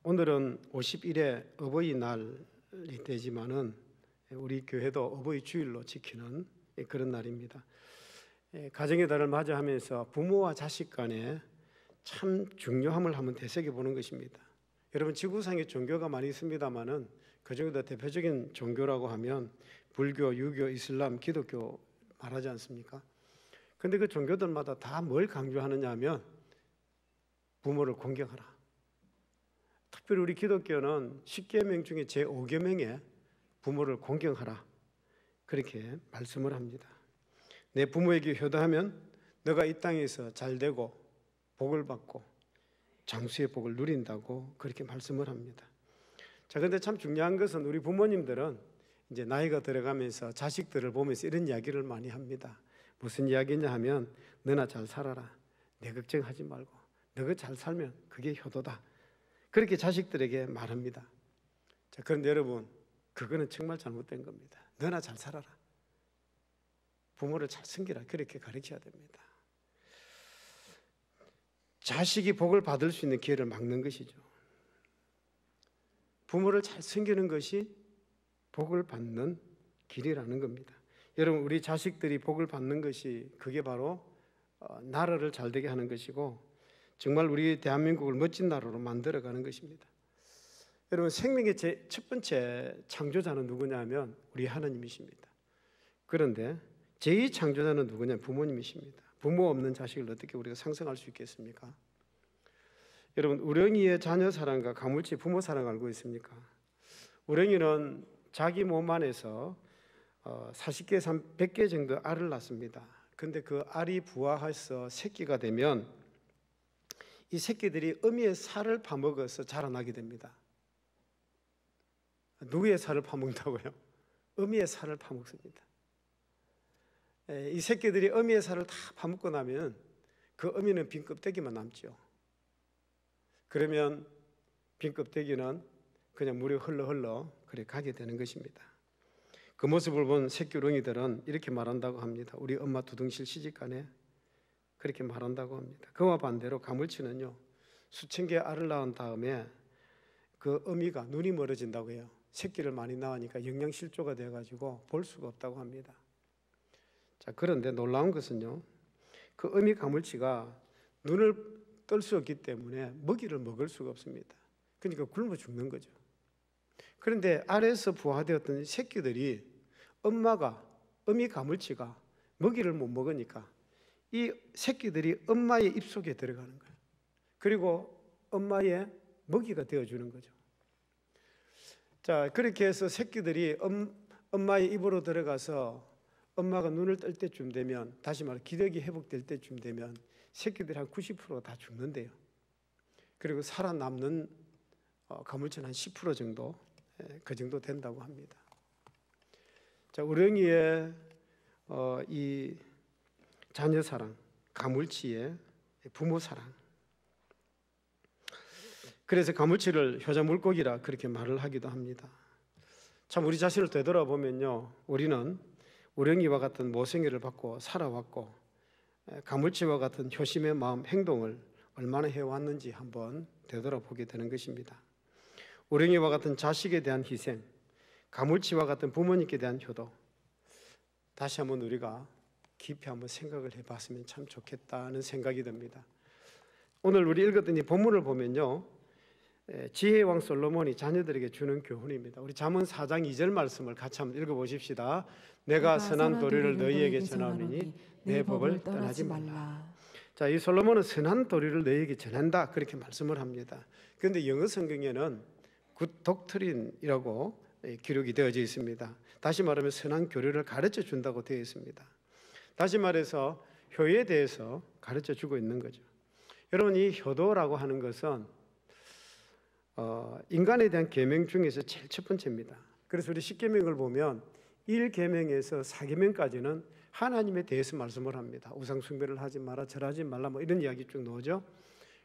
오늘은 51회 어버이날이 되지만은 우리 교회도 어버이 주일로 지키는 그런 날입니다. 가정의 달을 맞이하면서 부모와 자식 간에 참 중요함을 한번 되새겨 보는 것입니다. 여러분, 지구상에 종교가 많이 있습니다만은 그 중에도 대표적인 종교라고 하면 불교, 유교, 이슬람, 기독교 말하지 않습니까? 근데 그 종교들마다 다 뭘 강조하느냐 하면 부모를 공경하라. 특별히 우리 기독교는 10계명 중에 제5계명에 부모를 공경하라, 그렇게 말씀을 합니다. 내 부모에게 효도하면 너가 이 땅에서 잘되고 복을 받고 장수의 복을 누린다고 그렇게 말씀을 합니다. 자, 근데 참 중요한 것은 우리 부모님들은 이제 나이가 들어가면서 자식들을 보면서 이런 이야기를 많이 합니다. 무슨 이야기냐 하면 너나 잘 살아라, 내 걱정하지 말고 너가 잘 살면 그게 효도다, 그렇게 자식들에게 말합니다. 자, 그런데 여러분, 그거는 정말 잘못된 겁니다. 너나 잘 살아라, 부모를 잘 섬기라, 그렇게 가르쳐야 됩니다. 자식이 복을 받을 수 있는 기회를 막는 것이죠. 부모를 잘 섬기는 것이 복을 받는 길이라는 겁니다. 여러분, 우리 자식들이 복을 받는 것이 그게 바로 나라를 잘 되게 하는 것이고 정말 우리 대한민국을 멋진 나라로 만들어가는 것입니다. 여러분, 생명의 첫 번째 창조자는 누구냐 하면 우리 하나님이십니다. 그런데 제2 창조자는 누구냐? 부모님이십니다. 부모 없는 자식을 어떻게 우리가 상상할 수 있겠습니까? 여러분, 우렁이의 자녀 사랑과 가물치 부모 사랑 알고 있습니까? 우렁이는 자기 몸 안에서 40개에서 100개 정도 알을 낳습니다. 근데 그 알이 부화해서 새끼가 되면 이 새끼들이 어미의 살을 파먹어서 자라나게 됩니다. 누구의 살을 파먹는다고요? 어미의 살을 파먹습니다. 이 새끼들이 어미의 살을 다 파먹고 나면 그 어미는 빈 껍데기만 남죠. 그러면 빈 껍데기는 그냥 물에 흘러 그래 가게 되는 것입니다. 그 모습을 본 새끼 우렁이들은 이렇게 말한다고 합니다. 우리 엄마 두둥실 시집가네, 그렇게 말한다고 합니다. 그와 반대로 가물치는요, 수천 개 알을 낳은 다음에 그 어미가 눈이 멀어진다고 해요. 새끼를 많이 낳으니까 영양실조가 돼가지고 볼 수가 없다고 합니다. 자, 그런데 놀라운 것은요, 그 어미 가물치가 눈을 뜰 수 없기 때문에 먹이를 먹을 수가 없습니다. 그러니까 굶어 죽는 거죠. 그런데 알에서 부화되었던 새끼들이 어미 가물치가 먹이를 못 먹으니까 이 새끼들이 엄마의 입속에 들어가는 거예요. 그리고 엄마의 먹이가 되어주는 거죠. 자, 그렇게 해서 새끼들이 엄마의 입으로 들어가서 엄마가 눈을 뜰 때쯤 되면, 다시 말해 기력이 회복될 때쯤 되면 새끼들이 한 90%가 다 죽는데요. 그리고 살아남는 가물치는 한 10% 정도, 그 정도 된다고 합니다. 자, 우렁이의 이 자녀 사랑, 가물치의 부모 사랑. 그래서 가물치를 효자 물고기라 그렇게 말을 하기도 합니다. 참, 우리 자신을 되돌아보면요, 우리는 우렁이와 같은 모성애를 받고 살아왔고 가물치와 같은 효심의 마음, 행동을 얼마나 해왔는지 한번 되돌아보게 되는 것입니다. 우렁이와 같은 자식에 대한 희생, 가물치와 같은 부모님께 대한 효도, 다시 한번 우리가 깊이 한번 생각을 해봤으면 참 좋겠다는 생각이 듭니다. 오늘 우리 읽었던 이 본문을 보면요, 지혜의 왕 솔로몬이 자녀들에게 주는 교훈입니다. 우리 잠언 4장 2절 말씀을 같이 한번 읽어보십시다. 내가 선한 도리를 너희에게 전하오니 내 법을 떠나지 말라. 자, 이 솔로몬은 선한 도리를 너희에게 전한다, 그렇게 말씀을 합니다. 그런데 영어 성경에는 굿 독트린이라고 기록이 되어져 있습니다. 다시 말하면 선한 교리를 가르쳐 준다고 되어 있습니다. 다시 말해서 효에 대해서 가르쳐 주고 있는 거죠. 여러분, 이 효도라고 하는 것은 인간에 대한 계명 중에서 제일 첫 번째입니다. 그래서 우리 10계명을 보면 1계명에서 4계명까지는 하나님에 대해서 말씀을 합니다. 우상 숭배를 하지 마라, 절하지 말라, 뭐 이런 이야기 쭉 나오죠.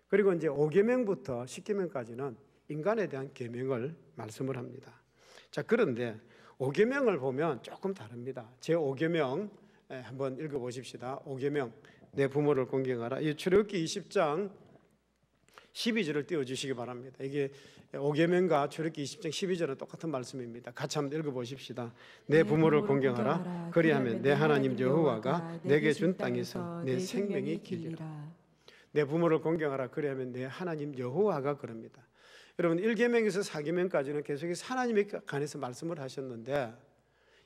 그리고 이제 5계명부터 10계명까지는 인간에 대한 계명을 말씀을 합니다. 자, 그런데 5계명을 보면 조금 다릅니다. 제 5계명 한번 읽어보십시다. 5계명, 내 부모를 공경하라. 이 출애굽기 20장 12절을 띄워주시기 바랍니다. 이게 5계명과 출애굽기 20장 12절은 똑같은 말씀입니다. 같이 한번 읽어보십시다. 내 부모를 공경하라. 그리하면 내 하나님 여호와가 내게 준 땅에서 내 생명이 길리라. 내 부모를 공경하라. 그리하면 내 하나님 여호와가 그럽니다. 여러분 1계명에서 4계명까지는 계속해서 하나님에 관해서 말씀을 하셨는데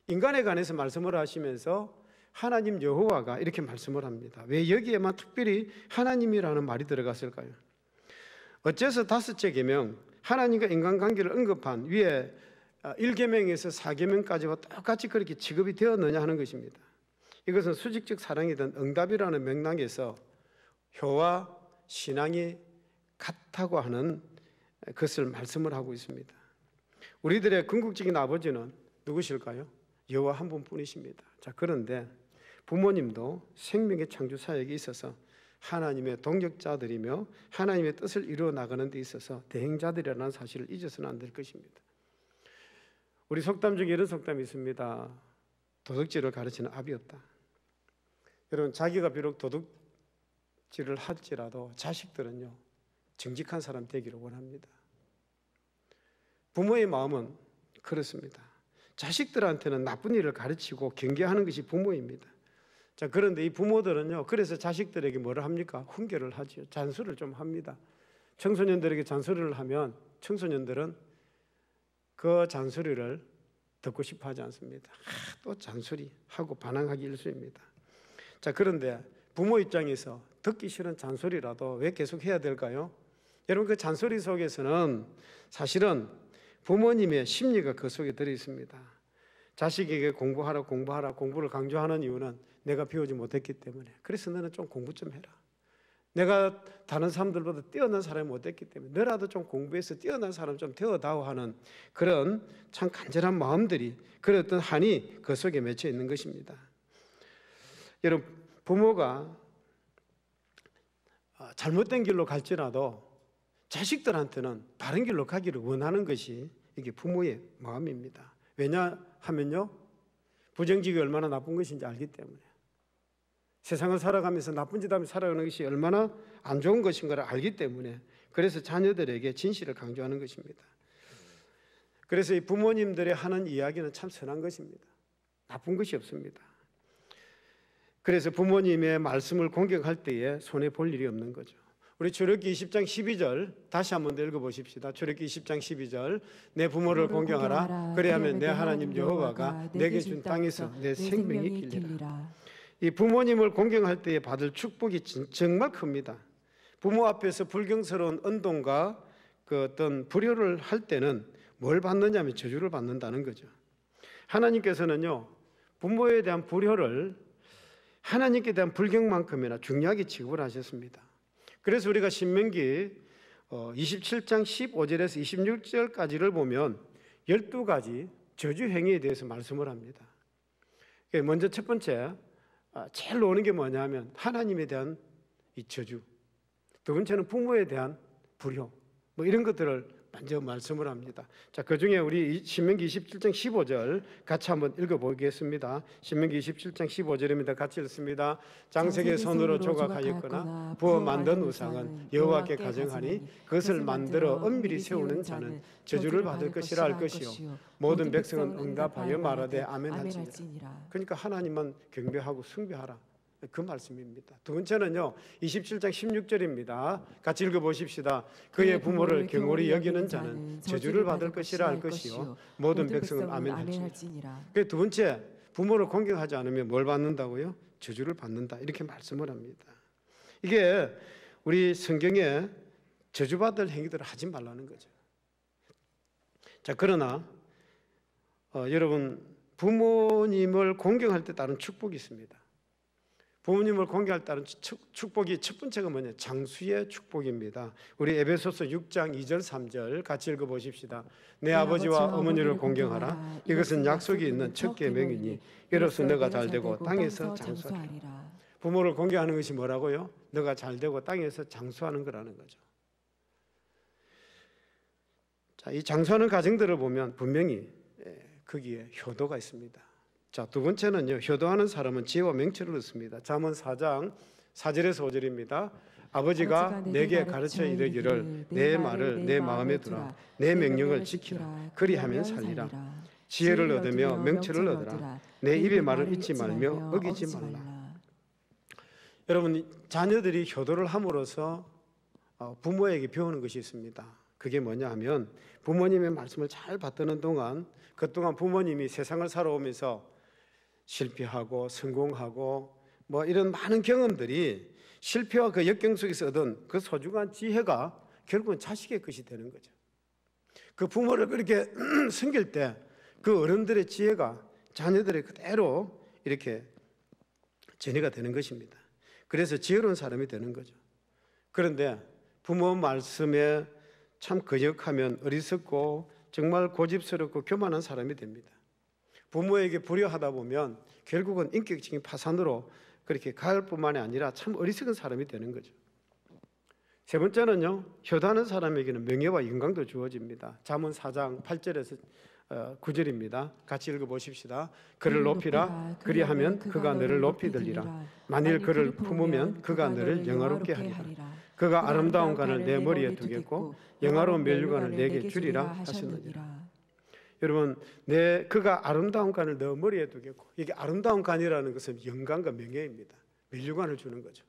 인간에 관해서 말씀을 하시면서 하나님 여호와가 이렇게 말씀을 합니다. 왜 여기에만 특별히 하나님이라는 말이 들어갔을까요? 어째서 5째 계명 하나님과 인간관계를 언급한 위에 1계명에서 4계명까지와 똑같이 그렇게 취급이 되었느냐 하는 것입니다. 이것은 수직적 사랑이든 응답이라는 맥락에서 효와 신앙이 같다고 하는 것을 말씀을 하고 있습니다. 우리들의 궁극적인 아버지는 누구실까요? 여호와 한 분뿐이십니다. 자, 그런데 부모님도 생명의 창조 사역에 있어서 하나님의 동역자들이며 하나님의 뜻을 이루어 나가는 데 있어서 대행자들이라는 사실을 잊어서는 안 될 것입니다. 우리 속담 중에 이런 속담이 있습니다. 도둑질을 가르치는 압이 없다. 여러분 자기가 비록 도둑질을 할지라도 자식들은요 정직한 사람 되기를 원합니다. 부모의 마음은 그렇습니다. 자식들한테는 나쁜 일을 가르치고 경계하는 것이 부모입니다. 자, 그런데 이 부모들은요, 그래서 자식들에게 뭐를 합니까? 훈계를 하죠. 잔소리를 좀 합니다. 청소년들에게 잔소리를 하면 청소년들은 그 잔소리를 듣고 싶어 하지 않습니다. 또 잔소리하고 반항하기 일쑤입니다. 자, 그런데 부모 입장에서 듣기 싫은 잔소리라도 왜 계속 해야 될까요? 여러분 그 잔소리 속에서는 사실은 부모님의 심리가 그 속에 들어 있습니다. 자식에게 공부를 강조하는 이유는 내가 배우지 못했기 때문에. 그래서 너는 좀 공부 좀 해라. 내가 다른 사람들보다 뛰어난 사람이 못됐기 때문에 너라도 좀 공부해서 뛰어난 사람 좀 되어다오 하는 그런 참 간절한 마음들이 그런 어떤 한이 그 속에 맺혀 있는 것입니다. 여러분 부모가 잘못된 길로 갈지라도 자식들한테는 바른 길로 가기를 원하는 것이 이게 부모의 마음입니다. 왜냐하면요 부정직이 얼마나 나쁜 것인지 알기 때문에 세상을 살아가면서 나쁜 짓 하며 살아가는 것이 얼마나 안 좋은 것인가를 알기 때문에 그래서 자녀들에게 진실을 강조하는 것입니다. 그래서 이 부모님들이 하는 이야기는 참 선한 것입니다. 나쁜 것이 없습니다. 그래서 부모님의 말씀을 공격할 때에 손해 볼 일이 없는 거죠. 우리 출애굽기 20장 12절 다시 한번 더 읽어보십시다. 출애굽기 20장 12절 내 부모를 공경하라. 그래야면 내 하나님 여호와가 내게 준 땅에서 내 생명이 길리라. 이 부모님을 공경할 때에 받을 축복이 정말 큽니다. 부모 앞에서 불경스러운 언동과 그 어떤 불효를 할 때는 뭘 받느냐면 저주를 받는다는 거죠. 하나님께서는요 부모에 대한 불효를 하나님께 대한 불경만큼이나 중요하게 취급을 하셨습니다. 그래서 우리가 신명기 27장 15절에서 26절까지를 보면 12가지 저주 행위에 대해서 말씀을 합니다. 먼저 첫 번째 제일 오는 게 뭐냐면 하나님에 대한 이 저주, 두 번째는 부모에 대한 불효, 뭐 이런 것들을 먼저 말씀을 합니다. 자, 그 중에 우리 신명기 27장 15절 같이 한번 읽어보겠습니다. 신명기 27장 15절입니다. 같이 읽습니다. 장색의 손으로 조각하였거나 부어 만든 우상은 여호와께 가정하니 그것을 만들어 엄밀히 세우는 자는 저주를 받을 것이라 할 것이요 모든 백성은 응답하여 말하되 아멘 할지니라. 그러니까 하나님만 경배하고 숭배하라. 그 말씀입니다. 두 번째는요 27장 16절입니다. 같이 읽어보십시다. 그의 부모를 경홀히 여기는 자는 저주를 받을 것이라 할 것이요 모든 백성은 아멘 할지니라. 두 번째 부모를 공경하지 않으면 뭘 받는다고요? 저주를 받는다 이렇게 말씀을 합니다. 이게 우리 성경에 저주받을 행위들을 하지 말라는 거죠. 자, 그러나 여러분 부모님을 공경할 때 따른 축복이 있습니다. 부모님을 공경할 따른 축복이 첫 번째가 뭐냐? 장수의 축복입니다. 우리 에베소서 6장 2절 3절 같이 읽어보십시다. 내 아버지와 어머니를 공경하라. 이것은 약속이 있는 첫 계명이니 이로써 너가 잘되고 땅에서 장수하리라. 부모를 공경하는 것이 뭐라고요? 너가 잘되고 땅에서 장수하는 거라는 거죠. 자, 이 장수하는 가정들을 보면 분명히 거기에 효도가 있습니다. 자, 두 번째는요 효도하는 사람은 지혜와 명철을 얻습니다. 잠언 4장 4절에서 5절입니다. 아버지가 내게 가르쳐 이르기를 내 말을 내 마음에 두라 내 명령을 지키라 그리하면 살리라. 지혜를 얻으며 명철을 얻으라. 내 입의 말을 잊지 말며 어기지 말라. 여러분, 자녀들이 효도를 함으로써 부모에게 배우는 것이 있습니다. 그게 뭐냐 하면 부모님의 말씀을 잘 받드는 동안 그동안 부모님이 세상을 살아오면서 실패하고 성공하고 뭐 이런 많은 경험들이 실패와 그 역경 속에서 얻은 그 소중한 지혜가 결국은 자식의 것이 되는 거죠. 그 부모를 그렇게 섬길 때 그 어른들의 지혜가 자녀들의 그대로 이렇게 전이가 되는 것입니다. 그래서 지혜로운 사람이 되는 거죠. 그런데 부모 말씀에 참 거역하면 어리석고 정말 고집스럽고 교만한 사람이 됩니다. 부모에게 불효하다 보면 결국은 인격적인 파산으로 그렇게 갈 뿐만이 아니라 참 어리석은 사람이 되는 거죠. 세 번째는요, 효도하는 사람에게는 명예와 영광도 주어집니다. 잠언 4장 8절에서 9절입니다. 같이 읽어보십시다. 그를 높이라 그리하면 그가 너를 높이 들리라. 만일 그를 품으면 그가 너를 영화롭게 하리라. 그가 아름다운 관을 내 머리에 두겠고 영화로운 면류관을 내게 주리라 하시느니라. 여러분, 그가 아름다운 관을 너 머리에 두겠고, 이게 아름다운 관이라는 것은 영광과 명예입니다. 면류관을 주는 거죠.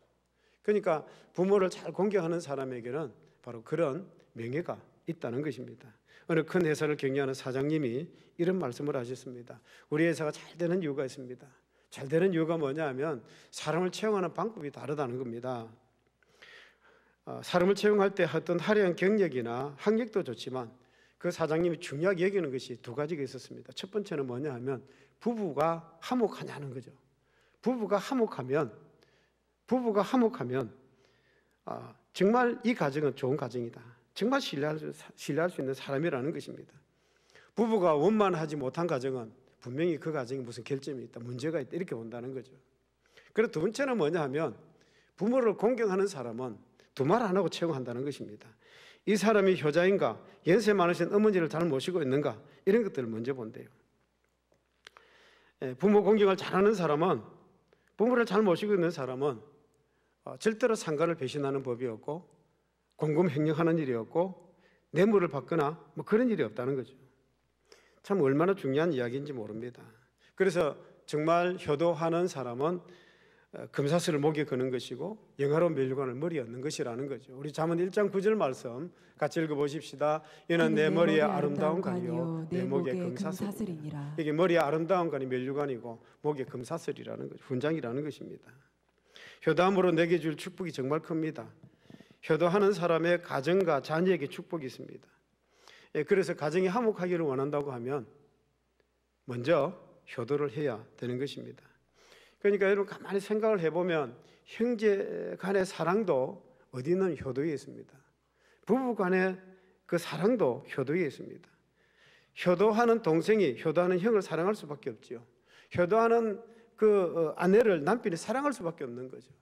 그러니까 부모를 잘 공경하는 사람에게는 바로 그런 명예가 있다는 것입니다. 어느 큰 회사를 경영하는 사장님이 이런 말씀을 하셨습니다. 우리 회사가 잘 되는 이유가 있습니다. 잘 되는 이유가 뭐냐 하면 사람을 채용하는 방법이 다르다는 겁니다. 사람을 채용할 때 어떤 화려한 경력이나 학력도 좋지만 그 사장님이 중요하게 여기는 것이 두 가지가 있었습니다. 첫 번째는 뭐냐 하면 부부가 화목하냐는 거죠. 부부가 화목하면 정말 이 가정은 좋은 가정이다. 정말 신뢰할 수 있는 사람이라는 것입니다. 부부가 원만하지 못한 가정은 분명히 그 가정에 무슨 결점이 있다, 문제가 있다 이렇게 본다는 거죠. 그리고 두 번째는 뭐냐 하면 부모를 공경하는 사람은 두 말 안 하고 채용한다는 것입니다. 이 사람이 효자인가, 연세 많으신 어머니를 잘 모시고 있는가 이런 것들을 먼저 본대요. 부모 공경을 잘하는 사람은, 부모를 잘 모시고 있는 사람은 절대로 상가를 배신하는 법이 없고 공금횡령하는 일이 없고 뇌물을 받거나 뭐 그런 일이 없다는 거죠. 참 얼마나 중요한 이야기인지 모릅니다. 그래서 정말 효도하는 사람은 금사슬을 목에 거는 것이고 영화로운 면류관을 머리에 얹는 것이라는 거죠. 우리 잠언 1장 9절 말씀 같이 읽어보십시다. 이는 내 머리에 아름다운 관이요 내 목에 금사슬이니라. 이게 머리에 아름다운 관이 면류관이고 목에 금사슬이라는 거죠. 훈장이라는 것입니다. 효도함으로 내게 줄 축복이 정말 큽니다. 효도하는 사람의 가정과 자녀에게 축복이 있습니다. 그래서 가정이 화목하기를 원한다고 하면 먼저 효도를 해야 되는 것입니다. 그러니까 여러분 가만히 생각을 해보면 형제 간의 사랑도 어디 있는 효도에 있습니다. 부부 간의 그 사랑도 효도에 있습니다. 효도하는 동생이 효도하는 형을 사랑할 수밖에 없지요. 효도하는 그 아내를 남편이 사랑할 수밖에 없는 거죠.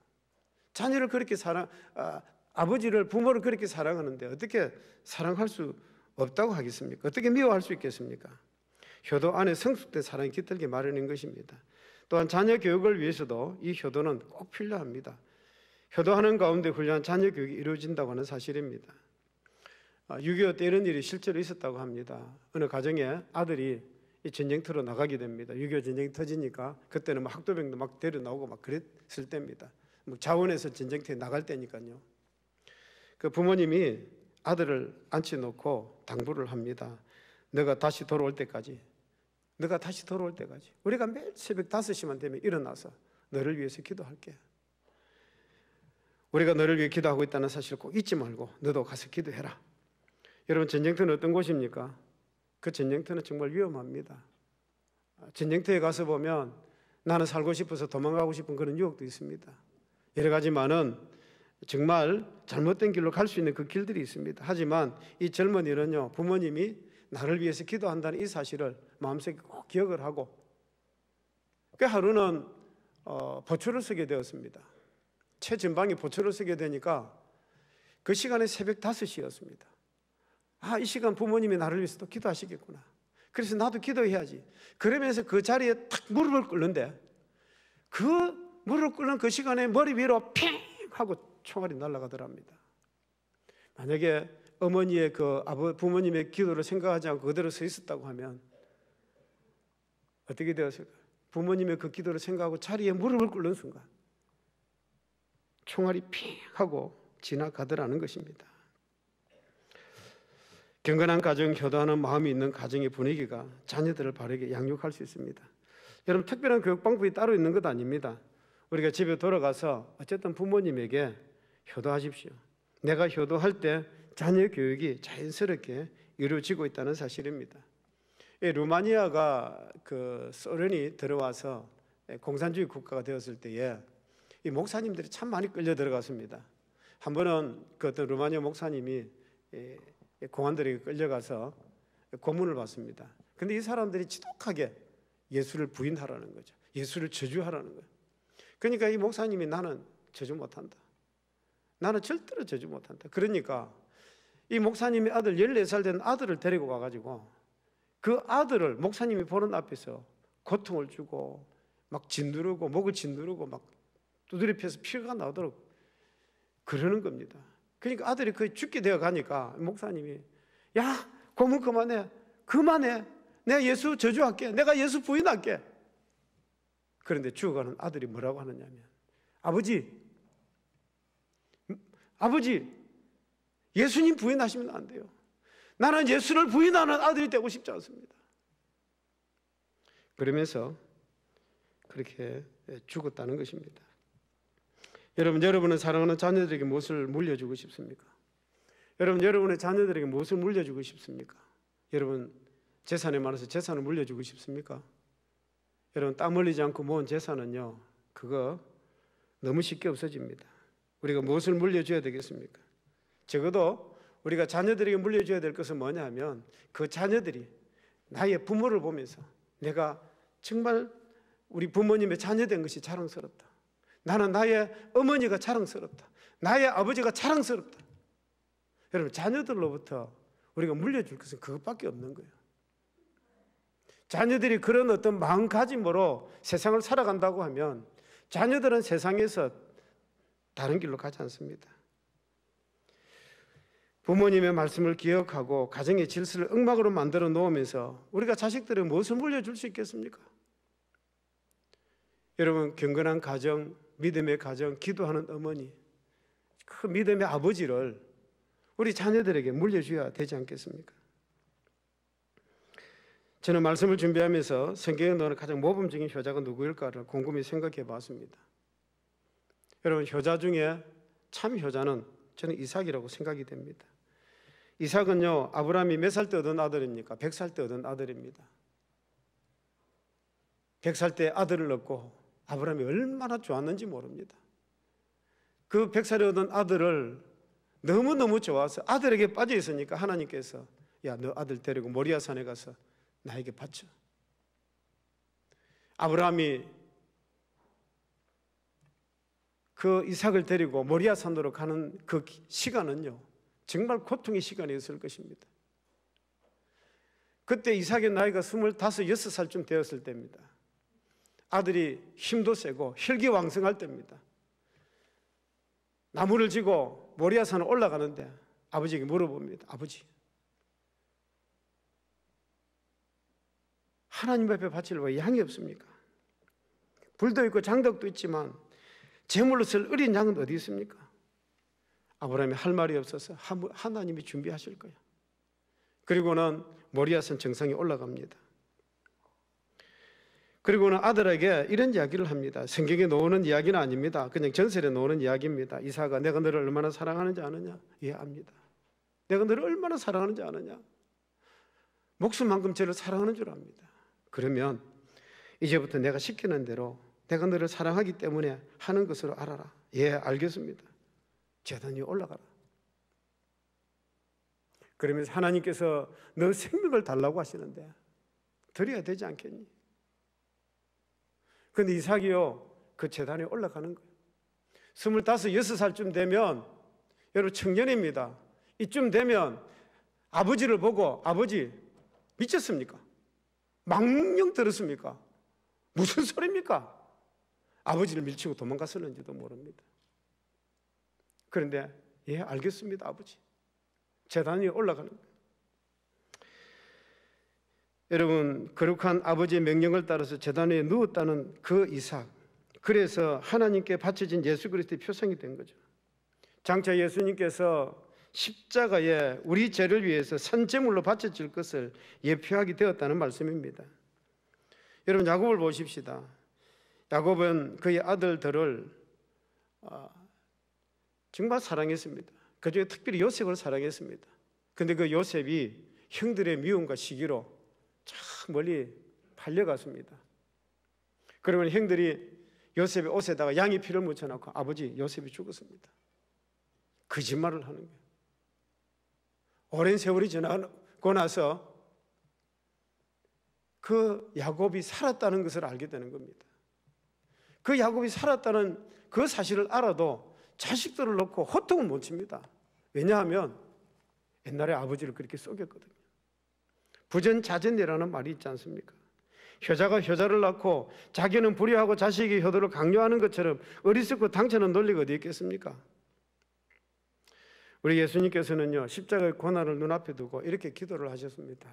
자녀를 그렇게 아버지를, 부모를 그렇게 사랑하는데 어떻게 사랑할 수 없다고 하겠습니까? 어떻게 미워할 수 있겠습니까? 효도 안에 성숙된 사랑이 깃들게 마련인 것입니다. 또한 자녀 교육을 위해서도 이 효도는 꼭 필요합니다. 효도하는 가운데 훌륭한 자녀 교육이 이루어진다고 하는 사실입니다. 6.25 때 이런 일이 실제로 있었다고 합니다. 어느 가정에 아들이 이 전쟁터로 나가게 됩니다. 6.25 전쟁이 터지니까 그때는 막 학도병도 막 데려 나오고 막 그랬을 때입니다. 뭐 자원에서 전쟁터에 나갈 때니까요. 그 부모님이 아들을 앉혀놓고 당부를 합니다. 너가 다시 돌아올 때까지 우리가 매일 새벽 5시만 되면 일어나서 너를 위해서 기도할게. 우리가 너를 위해 기도하고 있다는 사실을 꼭 잊지 말고 너도 가서 기도해라. 여러분, 전쟁터는 어떤 곳입니까? 그 전쟁터는 정말 위험합니다. 전쟁터에 가서 보면 나는 살고 싶어서 도망가고 싶은 그런 유혹도 있습니다. 여러 가지만은 정말 잘못된 길로 갈 수 있는 그 길들이 있습니다. 하지만 이 젊은이는요, 부모님이 나를 위해서 기도한다는 이 사실을 마음속에 꼭 기억을 하고 그 하루는 보초를 쓰게 되었습니다. 최전방에 보초를 쓰게 되니까 그 시간에 새벽 5시였습니다. 이 시간 부모님이 나를 위해서 또 기도하시겠구나. 그래서 나도 기도해야지. 그러면서 그 자리에 탁 무릎을 꿇는데 그 무릎 꿇는 그 시간에 머리 위로 핑 하고 총알이 날아가더랍니다. 만약에 어머니의 부모님의 기도를 생각하지 않고 그대로 서 있었다고 하면 어떻게 되었을까요? 부모님의 그 기도를 생각하고 자리에 무릎을 꿇는 순간 총알이 핑 하고 지나가더라는 것입니다. 경건한 가정, 효도하는 마음이 있는 가정의 분위기가 자녀들을 바르게 양육할 수 있습니다. 여러분, 특별한 교육 방법이 따로 있는 것 아닙니다. 우리가 집에 돌아가서 어쨌든 부모님에게 효도하십시오. 내가 효도할 때 자녀 교육이 자연스럽게 이루어지고 있다는 사실입니다. 루마니아가 소련이 들어와서 공산주의 국가가 되었을 때에 이 목사님들이 참 많이 끌려 들어갔습니다. 한 번은 그 어떤 루마니아 목사님이 공안들에게 끌려가서 고문을 받습니다. 근데 이 사람들이 지독하게 예수를 부인하라는 거죠. 예수를 저주하라는 거예요. 그러니까 이 목사님이 나는 저주 못한다. 나는 절대로 저주 못한다. 그러니까 이 목사님의 아들 14살 된 아들을 데리고 와가지고 그 아들을 목사님이 보는 앞에서 고통을 주고 막 짓누르고 목을 짓누르고 막 두드려 패서 피가 나오도록 그러는 겁니다. 그러니까 아들이 거의 죽게 되어 가니까 목사님이 야 고문 그만해 내가 예수 저주할게, 내가 예수 부인할게. 그런데 죽어가는 아들이 뭐라고 하느냐면 아버지 예수님 부인하시면 안 돼요. 나는 예수를 부인하는 아들이 되고 싶지 않습니다. 그러면서 그렇게 죽었다는 것입니다. 여러분은 사랑하는 자녀들에게 무엇을 물려주고 싶습니까? 여러분의 자녀들에게 무엇을 물려주고 싶습니까? 여러분 재산이 많아서 재산을 물려주고 싶습니까? 여러분 땀 흘리지 않고 모은 재산은요, 그거 너무 쉽게 없어집니다. 우리가 무엇을 물려줘야 되겠습니까? 적어도 우리가 자녀들에게 물려줘야 될 것은 뭐냐 하면 그 자녀들이 나의 부모를 보면서 내가 정말 우리 부모님의 자녀된 것이 자랑스럽다. 나는 나의 어머니가 자랑스럽다. 나의 아버지가 자랑스럽다. 여러분 자녀들로부터 우리가 물려줄 것은 그것밖에 없는 거예요. 자녀들이 그런 어떤 마음가짐으로 세상을 살아간다고 하면 자녀들은 세상에서 다른 길로 가지 않습니다. 부모님의 말씀을 기억하고 가정의 질서를 엉망으로 만들어 놓으면서 우리가 자식들에게 무엇을 물려줄 수 있겠습니까? 여러분 경건한 가정, 믿음의 가정, 기도하는 어머니, 그 믿음의 아버지를 우리 자녀들에게 물려줘야 되지 않겠습니까? 저는 말씀을 준비하면서 성경에 나오는 가장 모범적인 효자가 누구일까를 곰곰이 생각해 봤습니다. 여러분 효자 중에 참 효자는 저는 이삭이라고 생각이 됩니다. 이삭은요 아브라함이 몇 살 때 얻은 아들입니까? 100살 때 얻은 아들입니다. 100살 때 아들을 얻고 아브라함이 얼마나 좋았는지 모릅니다. 그 100살에 얻은 아들을 너무너무 좋아서 아들에게 빠져 있으니까 하나님께서 야 너 아들 데리고 모리아산에 가서 나에게 바쳐. 아브라함이 그 이삭을 데리고 모리아산으로 가는 그 시간은요 정말 고통의 시간이었을 것입니다. 그때 이삭의 나이가 25, 6살쯤 되었을 때입니다. 아들이 힘도 세고 혈기왕성할 때입니다. 나무를 지고 모리아산을 올라가는데 아버지에게 물어봅니다. 아버지, 하나님 앞에 바칠 왜 양이 없습니까? 불도 있고 장덕도 있지만 제물로 쓸 어린 양은 어디 있습니까? 아브라함이 할 말이 없어서 하나님이 준비하실 거야. 그리고는 모리아산 정상에 올라갑니다. 그리고는 아들에게 이런 이야기를 합니다. 성경에 나오는 이야기는 아닙니다. 그냥 전설에 나오는 이야기입니다. 이삭아, 내가 너를 얼마나 사랑하는지 아느냐? 예, 압니다. 내가 너를 얼마나 사랑하는지 아느냐? 목숨만큼 저를 사랑하는 줄 압니다. 그러면 이제부터 내가 시키는 대로 내가 너를 사랑하기 때문에 하는 것으로 알아라. 예, 알겠습니다. 제단 위에 올라가라. 그러면서 하나님께서 너 생명을 달라고 하시는데 드려야 되지 않겠니? 그런데 이삭이요 그 제단에 올라가는 거예요. 25, 6살쯤 되면 여러분 청년입니다. 이쯤 되면 아버지를 보고 아버지 미쳤습니까? 망령 들었습니까? 무슨 소리입니까? 아버지를 밀치고 도망갔었는지도 모릅니다. 그런데 예, 알겠습니다, 아버지. 제단 위에 올라가는 거예요. 여러분, 거룩한 아버지의 명령을 따라서 제단 위에 누웠다는 그 이삭, 그래서 하나님께 바쳐진 예수 그리스도의 표상이 된 거죠. 장차 예수님께서 십자가에 우리 죄를 위해서 산제물로 바쳐질 것을 예표하게 되었다는 말씀입니다. 여러분, 야곱을 보십시다. 야곱은 그의 아들들을 정말 사랑했습니다. 그중에 특별히 요셉을 사랑했습니다. 그런데 그 요셉이 형들의 미움과 시기로 참 멀리 팔려갔습니다. 그러면 형들이 요셉의 옷에다가 양의 피를 묻혀놓고 아버지, 요셉이 죽었습니다. 거짓말을 하는 거예요. 오랜 세월이 지나고 나서 그 야곱이 살았다는 것을 알게 되는 겁니다. 그 야곱이 살았다는 그 사실을 알아도 자식들을 놓고 호통을 못 칩니다. 왜냐하면 옛날에 아버지를 그렇게 속였거든요. 부전자전이라는 말이 있지 않습니까? 효자가 효자를 낳고 자기는 불효하고 자식이 효도를 강요하는 것처럼 어리석고 당찬한 논리가 어디 있겠습니까? 우리 예수님께서는요, 십자가의 고난을 눈앞에 두고 이렇게 기도를 하셨습니다.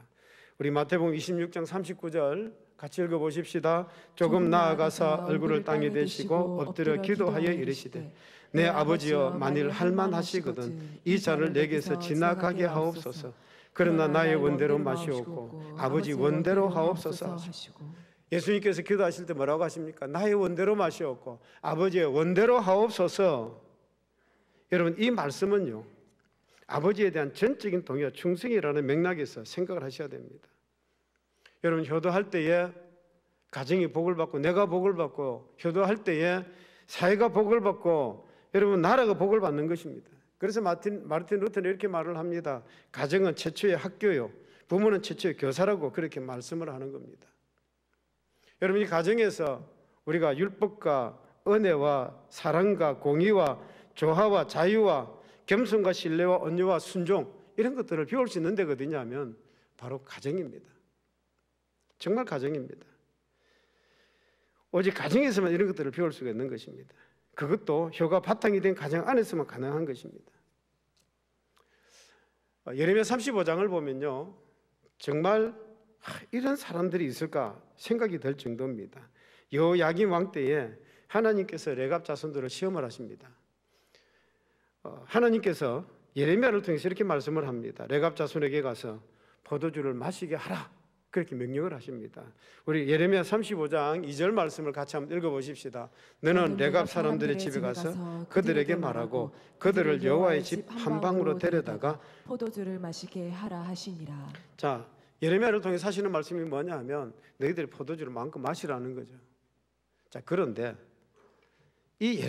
우리 마태복음 26장 39절 같이 읽어보십시다. 조금 나아가서 얼굴을 땅에 대시고 엎드려 기도하여 이르시되 내 아버지여, 만일 할만하시거든 이 잔을 내게서 지나가게 하옵소서. 그러나 나의 원대로 마시옵고 아버지 원대로 하옵소서 하시고. 예수님께서 기도하실 때 뭐라고 하십니까? 나의 원대로 마시옵고 아버지의 원대로 하옵소서. 여러분, 이 말씀은요, 아버지에 대한 전적인 동의와 충성이라는 맥락에서 생각을 하셔야 됩니다. 여러분, 효도할 때에 가정이 복을 받고 내가 복을 받고, 효도할 때에 사회가 복을 받고, 여러분, 나라가 복을 받는 것입니다. 그래서 마르틴 루터는 이렇게 말을 합니다. 가정은 최초의 학교요, 부모는 최초의 교사라고 그렇게 말씀을 하는 겁니다. 여러분, 이 가정에서 우리가 율법과 은혜와 사랑과 공의와 조화와 자유와 겸손과 신뢰와 온유와 순종, 이런 것들을 배울 수 있는 데가 어디냐면 바로 가정입니다. 정말 가정입니다. 오직 가정에서만 이런 것들을 배울 수가 있는 것입니다. 그것도 효가 바탕이 된 가정 안에서만 가능한 것입니다. 예레미야 35장을 보면요, 정말 이런 사람들이 있을까 생각이 들 정도입니다. 여호야김 왕 때에 하나님께서 레갑 자손들을 시험을 하십니다. 하나님께서 예레미야를 통해서 이렇게 말씀을 합니다. 레갑 자손에게 가서 포도주를 마시게 하라, 그렇게 명령을 하십니다. 우리 예레미야 35장 2절 말씀을 같이 한번 읽어보십시다. 너는 레갑 사람들의 집에 가서 그들에게 말하고 그들을 여호와의 집 한 방으로 데려다가 포도주를 마시게 하라 하시니라. 자, 예레미야를 통해서 하시는 말씀이 뭐냐 하면 너희들이 포도주를 마음껏 마시라는 거죠. 자, 그런데 이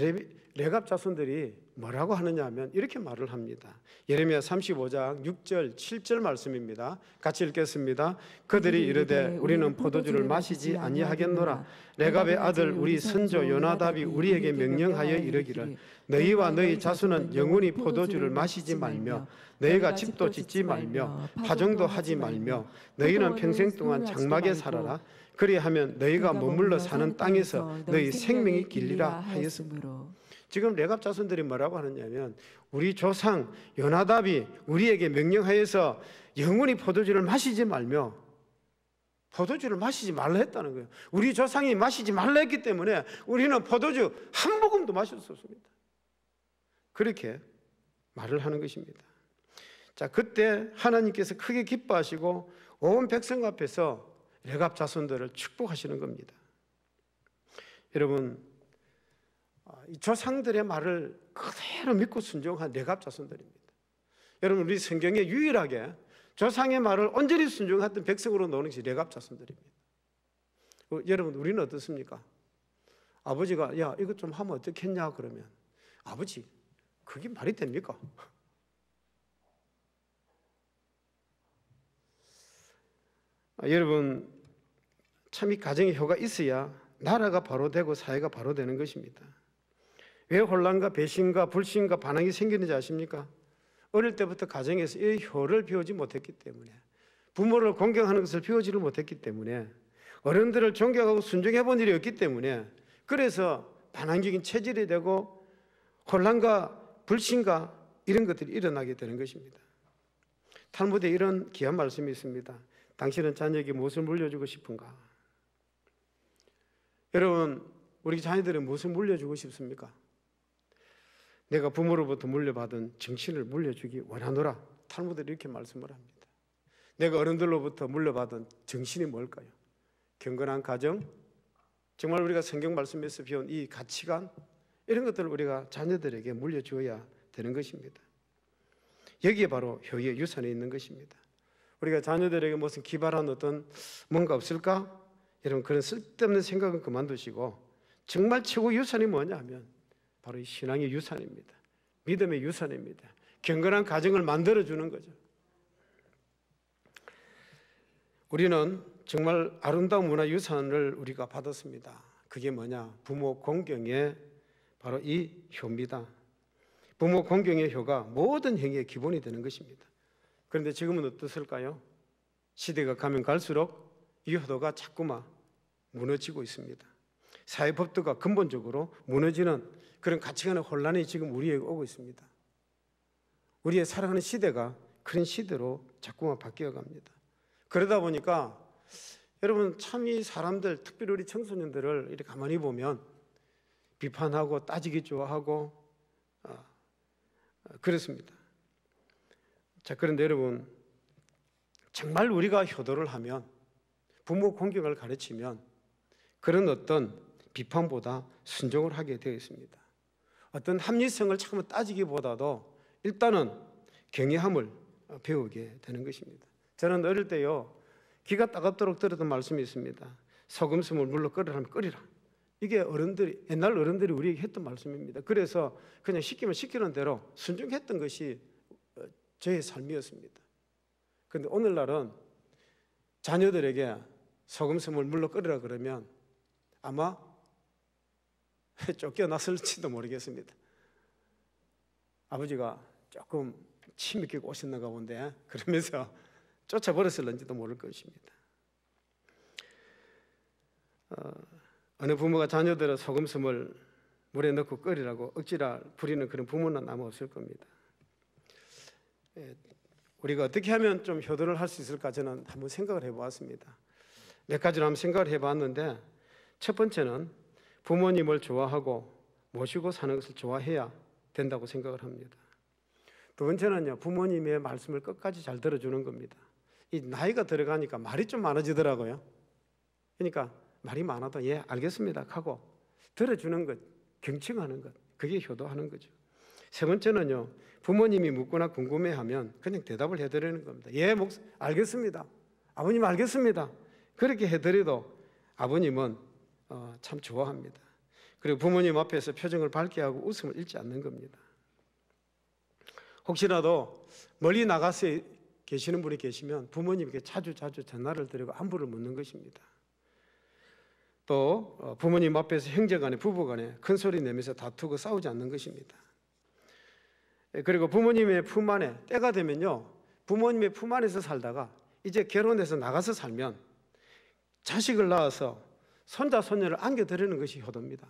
레갑 자손들이 뭐라고 하느냐 하면 이렇게 말을 합니다. 예레미야 35장 6절 7절 말씀입니다. 같이 읽겠습니다. 그들이 이르되 우리는 포도주를 마시지 아니하겠노라. 레갑의 아들 우리 선조 요나답이 우리에게 명령하여 이르기를 너희와 너희 자손은 영원히 포도주를 마시지 말며 너희가 집도 짓지 말며 파종도 하지 말며 너희는 평생 동안 장막에 살아라. 그리하면 너희가 머물러 사는 땅에서 너희 생명이 길리라 하였으므로. 지금 레갑 자손들이 뭐라고 하느냐면 우리 조상 요나답이 우리에게 명령하여서 영원히 포도주를 마시지 말며 포도주를 마시지 말라 했다는 거예요. 우리 조상이 마시지 말라 했기 때문에 우리는 포도주 한 모금도 마실 수 없습니다. 그렇게 말을 하는 것입니다. 자, 그때 하나님께서 크게 기뻐하시고 온 백성 앞에서 레갑 자손들을 축복하시는 겁니다. 여러분, 이 조상들의 말을 그대로 믿고 순종한 레갑 자손들입니다. 여러분, 우리 성경에 유일하게 조상의 말을 온전히 순종했던 백성으로 나오는 것이 레갑 자손들입니다. 여러분, 우리는 어떻습니까? 아버지가 야, 이것 좀 하면 어떻겠냐 그러면 아버지, 그게 말이 됩니까? 여러분, 참 이 가정의 효가 있어야 나라가 바로 되고 사회가 바로 되는 것입니다. 왜 혼란과 배신과 불신과 반항이 생기는지 아십니까? 어릴 때부터 가정에서 이 효를 배우지 못했기 때문에, 부모를 공경하는 것을 배우지를 못했기 때문에, 어른들을 존경하고 순종해 본 일이 없기 때문에, 그래서 반항적인 체질이 되고 혼란과 불신과 이런 것들이 일어나게 되는 것입니다. 탈무드에 이런 귀한 말씀이 있습니다. 당신은 자녀에게 무엇을 물려주고 싶은가? 여러분, 우리 자녀들은 무엇을 물려주고 싶습니까? 내가 부모로부터 물려받은 정신을 물려주기 원하노라. 탈무드는 이렇게 말씀을 합니다. 내가 어른들로부터 물려받은 정신이 뭘까요? 경건한 가정, 정말 우리가 성경 말씀에서 배운 이 가치관, 이런 것들을 우리가 자녀들에게 물려주어야 되는 것입니다. 여기에 바로 효의 유산이 있는 것입니다. 우리가 자녀들에게 무슨 기발한 어떤 뭔가 없을까? 여러분, 그런 쓸데없는 생각은 그만두시고 정말 최고 유산이 뭐냐 하면 바로 이 신앙의 유산입니다. 믿음의 유산입니다. 경건한 가정을 만들어주는 거죠. 우리는 정말 아름다운 문화 유산을 우리가 받았습니다. 그게 뭐냐? 부모 공경의 바로 이 효입니다. 부모 공경의 효가 모든 행위의 기본이 되는 것입니다. 그런데 지금은 어떻을까요? 시대가 가면 갈수록 이 효도가 자꾸만 무너지고 있습니다. 사회법도가 근본적으로 무너지는 그런 가치관의 혼란이 지금 우리에게 오고 있습니다. 우리의 살아가는 시대가 그런 시대로 자꾸만 바뀌어 갑니다. 그러다 보니까 여러분, 참 이 사람들, 특별히 우리 청소년들을 이렇게 가만히 보면 비판하고 따지기 좋아하고 그렇습니다. 자, 그런데 여러분, 정말 우리가 효도를 하면, 부모 공경을 가르치면 그런 어떤 비판보다 순종을 하게 되어 있습니다. 어떤 합리성을 자꾸 따지기보다도 일단은 경외함을 배우게 되는 것입니다. 저는 어릴 때요, 기가 따갑도록 들었던 말씀이 있습니다. 소금스물 물로 끓이라면 끓이라. 이게 어른들이, 옛날 어른들이 우리에게 했던 말씀입니다. 그래서 그냥 시키면 시키는 대로 순종했던 것이 저의 삶이었습니다. 그런데 오늘날은 자녀들에게 소금스물 물로 끓이라 그러면 아마 쫓겨났을지도 모르겠습니다. 아버지가 조금 침 있게 오셨는가 본데 그러면서 쫓아버렸을는지도 모를 것입니다. 어느 부모가 자녀들의 소금스물 물에 넣고 끓이라고 억지로 부리는 그런 부모는 아마 없을 겁니다. 우리가 어떻게 하면 좀 효도를 할 수 있을까 저는 한번 생각을 해보았습니다. 몇 가지를 한번 생각을 해봤는데, 첫 번째는 부모님을 좋아하고 모시고 사는 것을 좋아해야 된다고 생각을 합니다. 두 번째는요, 부모님의 말씀을 끝까지 잘 들어주는 겁니다. 이 나이가 들어가니까 말이 좀 많아지더라고요. 그러니까 말이 많아도 예 알겠습니다 하고 들어주는 것, 경청하는 것, 그게 효도하는 거죠. 세 번째는요, 부모님이 묻거나 궁금해하면 그냥 대답을 해드리는 겁니다. 예, 알겠습니다. 아버님 알겠습니다. 그렇게 해드려도 아버님은 참 좋아합니다. 그리고 부모님 앞에서 표정을 밝게 하고 웃음을 잃지 않는 겁니다. 혹시라도 멀리 나가서 계시는 분이 계시면 부모님께 자주 전화를 드리고 안부를 묻는 것입니다. 또 부모님 앞에서 형제간에 부부간에 큰 소리 내면서 다투고 싸우지 않는 것입니다. 그리고 부모님의 품 안에 때가 되면요, 부모님의 품 안에서 살다가 이제 결혼해서 나가서 살면 자식을 낳아서 손자 손녀를 안겨드리는 것이 효도입니다.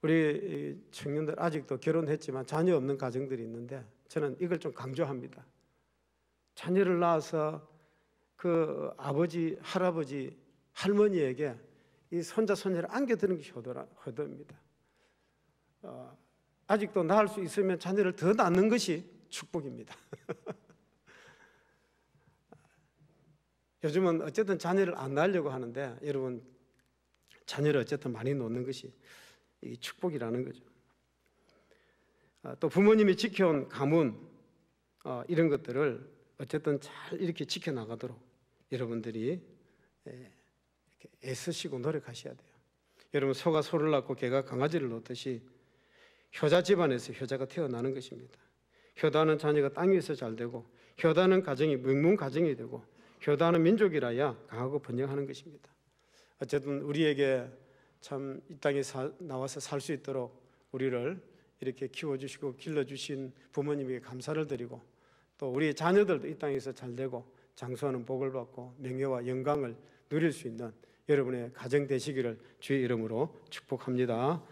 우리 청년들 아직도 결혼했지만 자녀 없는 가정들이 있는데 저는 이걸 좀 강조합니다. 자녀를 낳아서 그 아버지, 할아버지, 할머니에게 이 손자 손녀를 안겨드리는 것이 효도입니다. 아직도 낳을 수 있으면 자녀를 더 낳는 것이 축복입니다. 요즘은 어쨌든 자녀를 안 낳으려고 하는데 여러분, 자녀를 어쨌든 많이 놓는 것이 이 축복이라는 거죠. 또 부모님이 지켜온 가문 이런 것들을 어쨌든 잘 이렇게 지켜나가도록 여러분들이 이렇게 애쓰시고 노력하셔야 돼요. 여러분, 소가 소를 낳고 개가 강아지를 놓듯이 효자 집안에서 효자가 태어나는 것입니다. 효도하는 자녀가 땅 위에서 잘 되고, 효도하는 가정이 명문 가정이 되고, 효도하는 민족이라야 강하고 번영하는 것입니다. 어쨌든 우리에게 참 이 땅에 나와서 살 수 있도록 우리를 이렇게 키워주시고 길러주신 부모님에게 감사를 드리고, 또 우리 자녀들도 이 땅에서 잘 되고 장수하는 복을 받고 명예와 영광을 누릴 수 있는 여러분의 가정 되시기를 주의 이름으로 축복합니다.